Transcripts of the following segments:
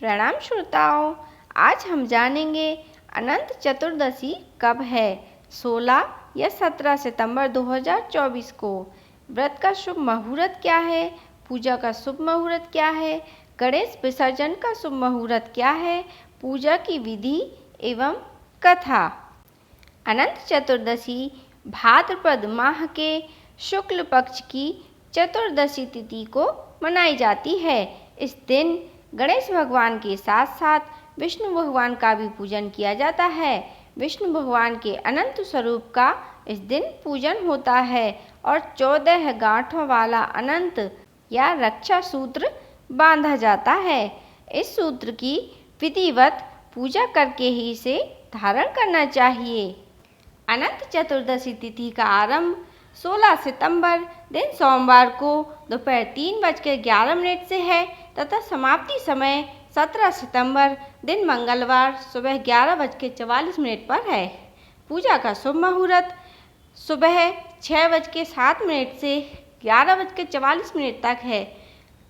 प्रणाम श्रोताओं। आज हम जानेंगे अनंत चतुर्दशी कब है। 16 या 17 सितंबर 2024 को। व्रत का शुभ मुहूर्त क्या है, पूजा का शुभ मुहूर्त क्या है, गणेश विसर्जन का शुभ मुहूर्त क्या है, पूजा की विधि एवं कथा। अनंत चतुर्दशी भाद्रपद माह के शुक्ल पक्ष की चतुर्दशी तिथि को मनाई जाती है। इस दिन गणेश भगवान के साथ साथ विष्णु भगवान का भी पूजन किया जाता है। विष्णु भगवान के अनंत स्वरूप का इस दिन पूजन होता है और 14 गांठों वाला अनंत या रक्षा सूत्र बांधा जाता है। इस सूत्र की विधिवत पूजा करके ही इसे धारण करना चाहिए। अनंत चतुर्दशी तिथि का आरंभ 16 सितंबर दिन सोमवार को दोपहर 3:11 से है तथा समाप्ति समय 17 सितंबर दिन मंगलवार सुबह 11:44 पर है। पूजा का शुभ मुहूर्त सुबह 6:07 से 11:44 तक है।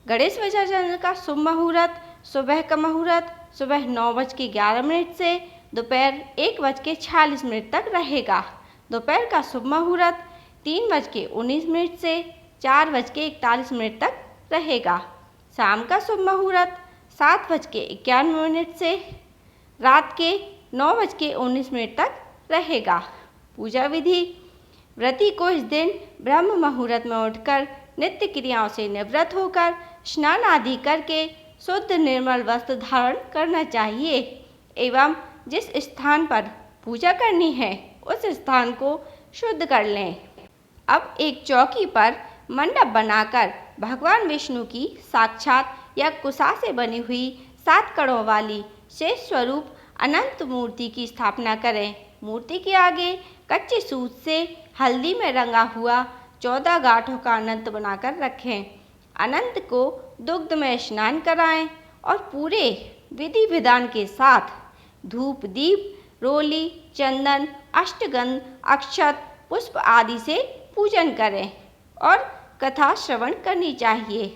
गणेश विसर्जन का शुभ मुहूर्त सुबह का मुहूर्त सुबह 9:11 से दोपहर 1:46 तक रहेगा। दोपहर का शुभ मुहूर्त 3:19 से 4:41 तक रहेगा। शाम का शुभ मुहूर्त 7:51 से रात के 9:19 तक रहेगा। पूजा विधि। व्रती को इस दिन ब्रह्म मुहूर्त में उठकर नित्य क्रियाओं से निवृत्त होकर स्नान आदि करके शुद्ध निर्मल वस्त्र धारण करना चाहिए एवं जिस स्थान पर पूजा करनी है उस स्थान को शुद्ध कर लें। अब एक चौकी पर मंडप बनाकर भगवान विष्णु की साक्षात या कुशा से बनी हुई 7 कड़ों वाली शेष स्वरूप अनंत मूर्ति की स्थापना करें। मूर्ति के आगे कच्चे सूत से हल्दी में रंगा हुआ 14 गांठों का अनंत बनाकर रखें। अनंत को दुग्ध में स्नान कराएं और पूरे विधि विधान के साथ धूप दीप रोली चंदन अष्टगंध अक्षत पुष्प आदि से पूजन करें और कथा श्रवण करनी चाहिए।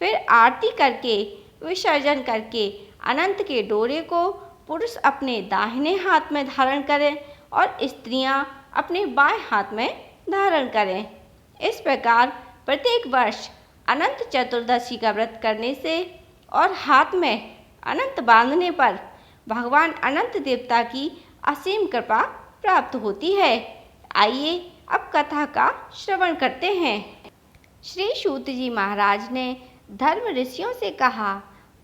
फिर आरती करके विसर्जन करके अनंत के डोरे को पुरुष अपने दाहिने हाथ में धारण करें और स्त्रियां अपने बाएं हाथ में धारण करें। इस प्रकार प्रत्येक वर्ष अनंत चतुर्दशी का व्रत करने से और हाथ में अनंत बांधने पर भगवान अनंत देवता की असीम कृपा प्राप्त होती है। आइए अब कथा का श्रवण करते हैं। श्री सूत जी महाराज ने धर्म ऋषियों से कहा,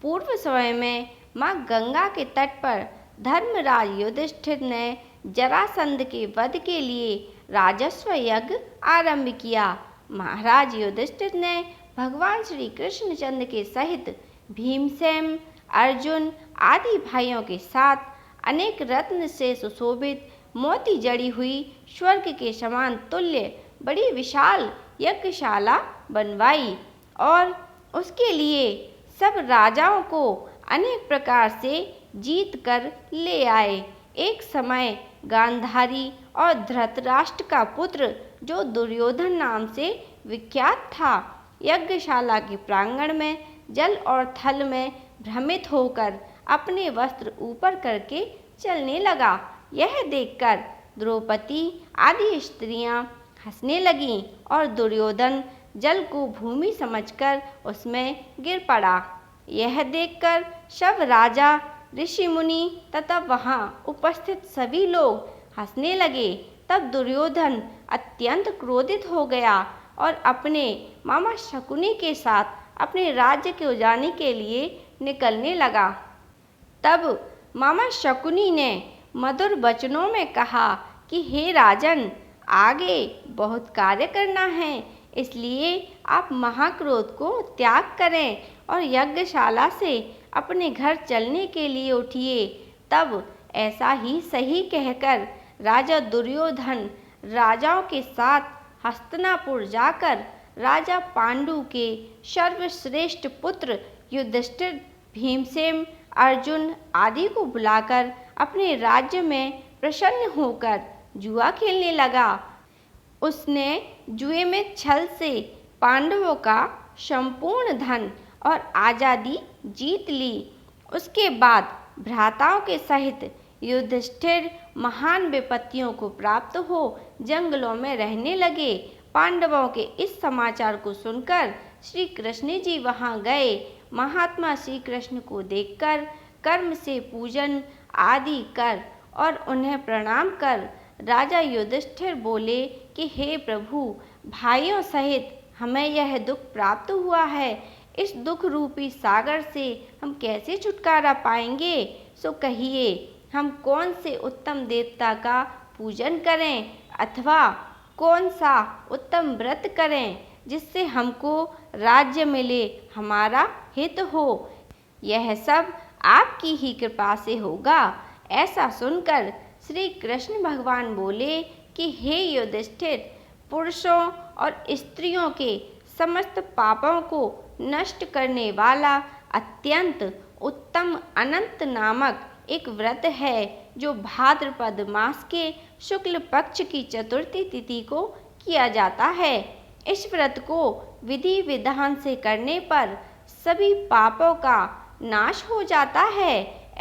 पूर्व समय में माँ गंगा के तट पर धर्मराज युधिष्ठिर ने जरासंध के वध के लिए राजस्व यज्ञ आरंभ किया। महाराज युधिष्ठिर ने भगवान श्री कृष्णचंद्र के सहित भीमसेन अर्जुन आदि भाइयों के साथ अनेक रत्न से सुशोभित मोती जड़ी हुई स्वर्ग के समान तुल्य बड़ी विशाल यज्ञशाला बनवाई और उसके लिए सब राजाओं को अनेक प्रकार से जीत कर ले आए। एक समय गांधारी और धृतराष्ट्र का पुत्र जो दुर्योधन नाम से विख्यात था यज्ञशाला के प्रांगण में जल और थल में भ्रमित होकर अपने वस्त्र ऊपर करके चलने लगा। यह देखकर द्रौपदी आदि स्त्रियां हंसने लगीं और दुर्योधन जल को भूमि समझकर उसमें गिर पड़ा। यह देखकर सब राजा ऋषि मुनि तथा वहां उपस्थित सभी लोग हंसने लगे। तब दुर्योधन अत्यंत क्रोधित हो गया और अपने मामा शकुनी के साथ अपने राज्य को जाने के लिए निकलने लगा। तब मामा शकुनी ने मधुर वचनों में कहा कि हे राजन, आगे बहुत कार्य करना है, इसलिए आप महाक्रोध को त्याग करें और यज्ञशाला से अपने घर चलने के लिए उठिए। तब ऐसा ही सही कहकर राजा दुर्योधन राजाओं के साथ हस्तिनापुर जाकर राजा पांडु के सर्वश्रेष्ठ पुत्र युधिष्ठिर भीमसेन अर्जुन आदि को बुलाकर अपने राज्य में प्रसन्न होकर जुआ खेलने लगा। उसने जुए में छल से पांडवों का संपूर्ण धन और आज़ादी जीत ली उसके बाद भ्राताओं के सहित युधिष्ठिर महान विपत्तियों को प्राप्त हो जंगलों में रहने लगे। पांडवों के इस समाचार को सुनकर श्री कृष्ण जी वहां गए। महात्मा श्री कृष्ण को देखकर कर्म से पूजन आदि कर और उन्हें प्रणाम कर राजा युधिष्ठिर बोले कि हे प्रभु, भाइयों सहित हमें यह दुख प्राप्त हुआ है। इस दुख रूपी सागर से हम कैसे छुटकारा पाएंगे? सो कहिए, हम कौन से उत्तम देवता का पूजन करें अथवा कौन सा उत्तम व्रत करें जिससे हमको राज्य मिले, हमारा हित हो? यह सब आपकी ही कृपा से होगा। ऐसा सुनकर श्री कृष्ण भगवान बोले कि हे युधिष्ठिर, पुरुषों और स्त्रियों के समस्त पापों को नष्ट करने वाला अत्यंत उत्तम अनंत नामक एक व्रत है जो भाद्रपद मास के शुक्ल पक्ष की चतुर्थी तिथि को किया जाता है। इस व्रत को विधि विधान से करने पर सभी पापों का नाश हो जाता है।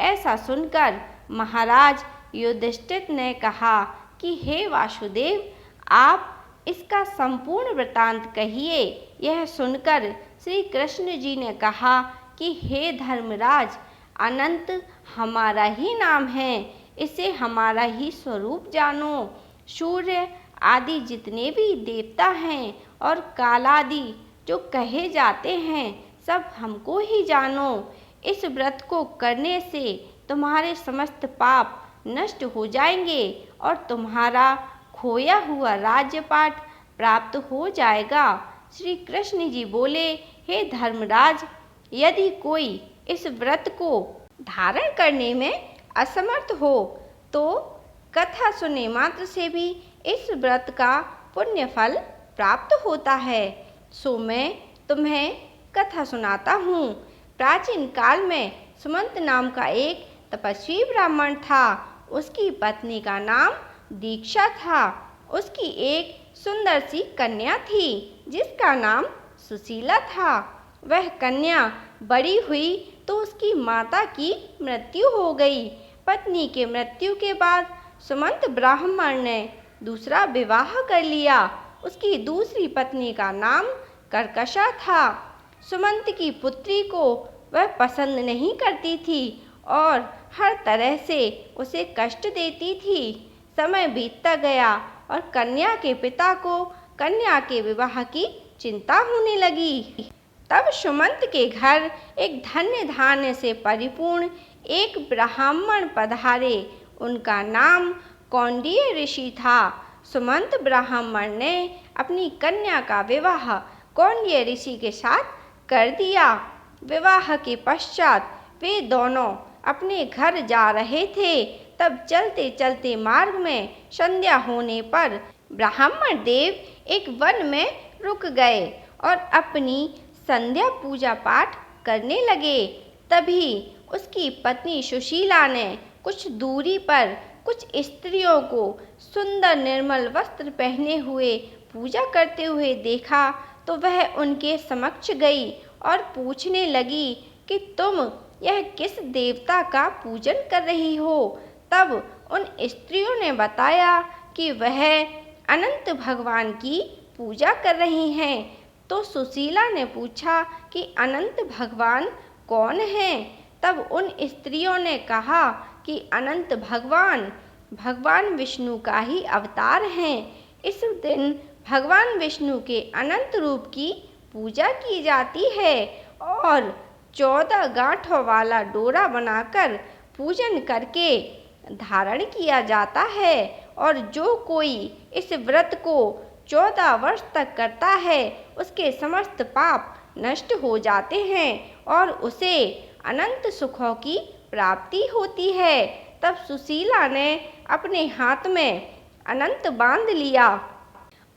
ऐसा सुनकर महाराज युधिष्ठिर ने कहा कि हे वासुदेव, आप इसका संपूर्ण वृतांत कहिए। यह सुनकर श्री कृष्ण जी ने कहा कि हे धर्मराज, अनंत हमारा ही नाम है, इसे हमारा ही स्वरूप जानो। सूर्य आदि जितने भी देवता हैं और कालादि जो कहे जाते हैं, सब हमको ही जानो। इस व्रत को करने से तुम्हारे समस्त पाप नष्ट हो जाएंगे और तुम्हारा खोया हुआ राज्यपाट प्राप्त हो जाएगा। श्री कृष्ण जी बोले, हे धर्मराज, यदि कोई इस व्रत को धारण करने में असमर्थ हो तो कथा सुने मात्र से भी इस व्रत का पुण्य फल प्राप्त होता है। सो मैं तुम्हें कथा सुनाता हूँ। प्राचीन काल में सुमंत नाम का एक तपस्वी ब्राह्मण था। उसकी पत्नी का नाम दीक्षा था। उसकी एक सुंदर सी कन्या थी जिसका नाम सुशीला था। वह कन्या बड़ी हुई तो उसकी माता की मृत्यु हो गई। पत्नी के मृत्यु के बाद सुमंत ब्राह्मण ने दूसरा विवाह कर लिया। उसकी दूसरी पत्नी का नाम कर्कशा था। सुमंत की पुत्री को वह पसंद नहीं करती थी और हर तरह से उसे कष्ट देती थी। समय बीतता गया और कन्या के पिता को कन्या के विवाह की चिंता होने लगी। तब सुमंत के घर एक धन्य धान्य से परिपूर्ण एक ब्राह्मण पधारे। उनका नाम कौंडिन्य ऋषि था। सुमंत ब्राह्मण ने अपनी कन्या का विवाह कौंडिन्य ऋषि के साथ कर दिया। विवाह के पश्चात वे दोनों अपने घर जा रहे थे। तब चलते चलते मार्ग में संध्या होने पर ब्राह्मण देव एक वन में रुक गए और अपनी संध्या पूजा पाठ करने लगे। तभी उसकी पत्नी सुशीला ने कुछ दूरी पर कुछ स्त्रियों को सुंदर निर्मल वस्त्र पहने हुए पूजा करते हुए देखा तो वह उनके समक्ष गई और पूछने लगी कि तुम यह किस देवता का पूजन कर रही हो? तब उन स्त्रियों ने बताया कि वह अनंत भगवान की पूजा कर रही हैं। तो सुशीला ने पूछा कि अनंत भगवान कौन हैं? तब उन स्त्रियों ने कहा कि अनंत भगवान विष्णु का ही अवतार हैं। इस दिन भगवान विष्णु के अनंत रूप की पूजा की जाती है और 14 गांठों वाला डोरा बनाकर पूजन करके धारण किया जाता है। और जो कोई इस व्रत को 14 वर्ष तक करता है उसके समस्त पाप नष्ट हो जाते हैं और उसे अनंत सुखों की प्राप्ति होती है। तब सुशीला ने अपने हाथ में अनंत बांध लिया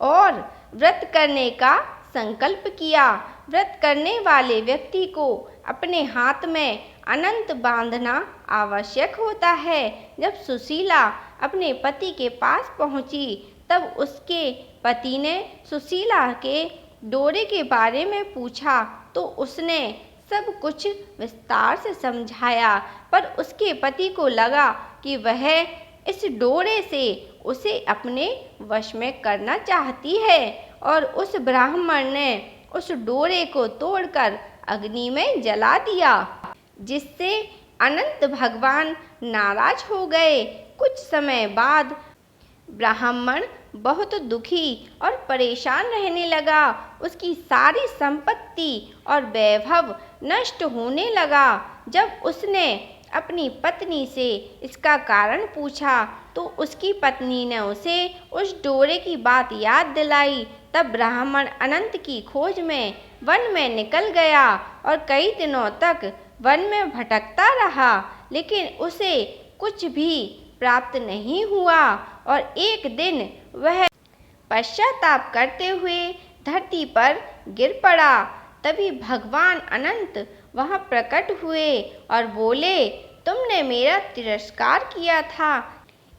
और व्रत करने का संकल्प किया। व्रत करने वाले व्यक्ति को अपने हाथ में अनंत बांधना आवश्यक होता है। जब सुशीला अपने पति के पास पहुंची तब उसके पति ने सुशीला के डोरे के बारे में पूछा तो उसने सब कुछ विस्तार से समझाया, पर उसके पति को लगा कि वह इस डोरे से उसे अपने वश में करना चाहती है, और उस ब्राह्मण ने उस डोरे को तोड़कर अग्नि में जला दिया, जिससे अनंत भगवान नाराज हो गए। कुछ समय बाद ब्राह्मण बहुत दुखी और परेशान रहने लगा। उसकी सारी संपत्ति और वैभव नष्ट होने लगा। जब उसने अपनी पत्नी से इसका कारण पूछा तो उसकी पत्नी ने उसे उस डोरे की बात याद दिलाई। तब ब्राह्मण अनंत की खोज में वन में निकल गया और कई दिनों तक वन में भटकता रहा, लेकिन उसे कुछ भी प्राप्त नहीं हुआ। और एक दिन वह पश्चाताप करते हुए धरती पर गिर पड़ा। तभी भगवान अनंत वहां प्रकट हुए और बोले, तुमने मेरा तिरस्कार किया था,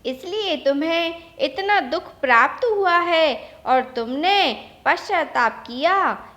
इसलिए तुम्हें इतना दुख प्राप्त हुआ है, और तुमने पश्चाताप किया,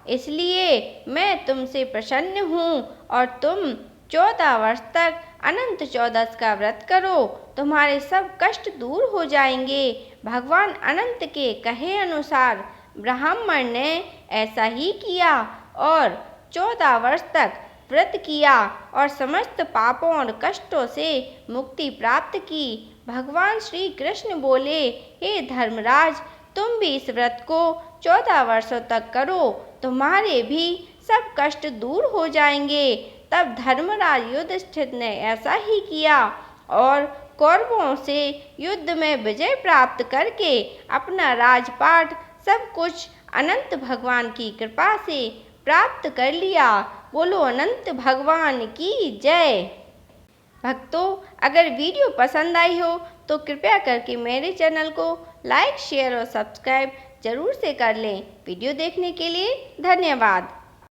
इसलिए मैं तुमसे प्रसन्न हूँ। और तुम 14 वर्ष तक अनंत चौदस का व्रत करो, तुम्हारे सब कष्ट दूर हो जाएंगे। भगवान अनंत के कहे अनुसार ब्राह्मण ने ऐसा ही किया और 14 वर्ष तक व्रत किया और समस्त पापों और कष्टों से मुक्ति प्राप्त की। भगवान श्री कृष्ण बोले, हे धर्मराज, तुम भी इस व्रत को 14 वर्षों तक करो, तुम्हारे भी सब कष्ट दूर हो जाएंगे। तब धर्मराज युधिष्ठिर ने ऐसा ही किया और कौरवों से युद्ध में विजय प्राप्त करके अपना राजपाट सब कुछ अनंत भगवान की कृपा से प्राप्त कर लिया। बोलो अनंत भगवान की जय। भक्तों, अगर वीडियो पसंद आई हो तो कृपया करके मेरे चैनल को लाइक, शेयर और सब्सक्राइब जरूर से कर लें। वीडियो देखने के लिए धन्यवाद।